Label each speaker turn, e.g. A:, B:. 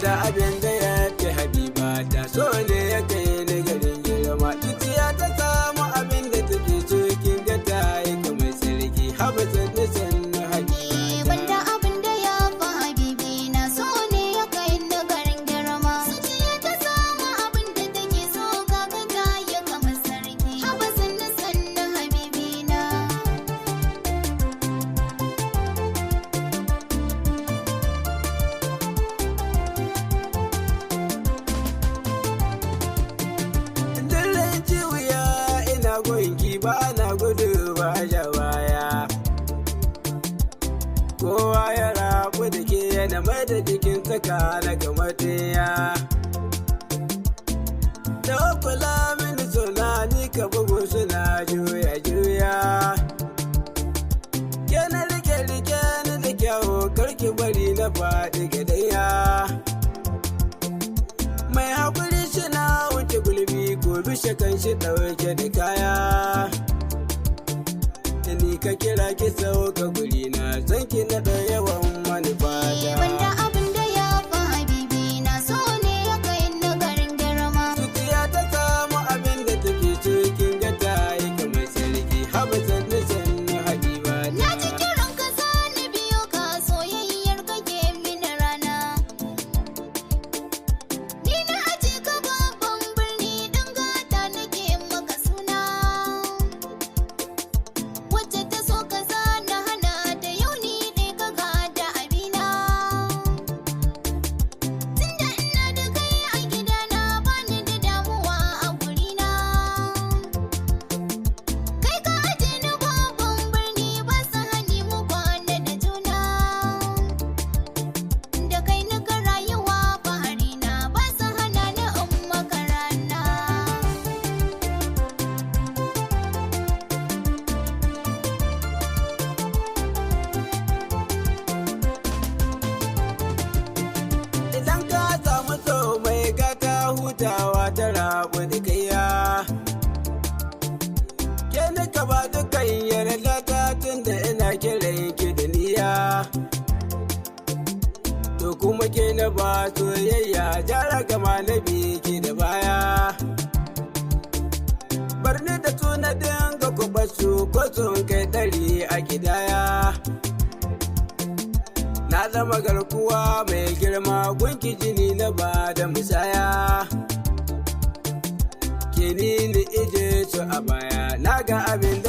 A: banda abin da ya fi habiba ta so ne ya kai ni garin girma zuciya ta samu abin da take so kin ga ta yi kamar sarki haba sannu sannu habiba
B: banda abin da ya fi habibi na so ne ya kai ni garin girma zuciya ta samu abin da take so kaga ta yi kamar sarki haba sannu sannu habibi na
A: gunki ba na gudu ba ja baya kowa ya rabu da ke yana mai da jikin tsaka na gamatiya da kula mini tunani ka bugu suna juya juya yana rike rike ni da kyawo karki bari na faɗi gadaya mai haƙuri shi na wuce gulbi ko bishe kan shi ɗauke da kaya ni ka kira ki sauka guri na zan ki naɗa yawan manufata
B: banda abin da ya fi habibi na so ne ya kai ni garin girma
A: zuciya ta samu abin da take so kin ga ta yi kamar sarki haba sannu sannu habiba
B: na ji kiran ka sani biyo ka soyayyar kake mini rana ni na aje ka babban birni dan gata nake maka suna wacce ta so ka na hana da yau ni ne ka gada abina tunda ina da kai a gidana bani da damuwa a gurina kai ka aje ni babban birni ba su hani mu kwana da juna da kai na ga rayuwa fahari na ba su hana ni in maka rana
A: idan ka samu so mai gata hutawa ta rabu da kaiya ke nika ba dukan yarda ta tun da ina kiran ki da niyya to kuma ke na ba soyayya jara gama na biki da baya barni da tuna dinga kuɓa su ko sun kai ɗari a gidaya na zama garkuwa mai girma gunki jini na ba da musaya ke ni ije su a baya na ga abin da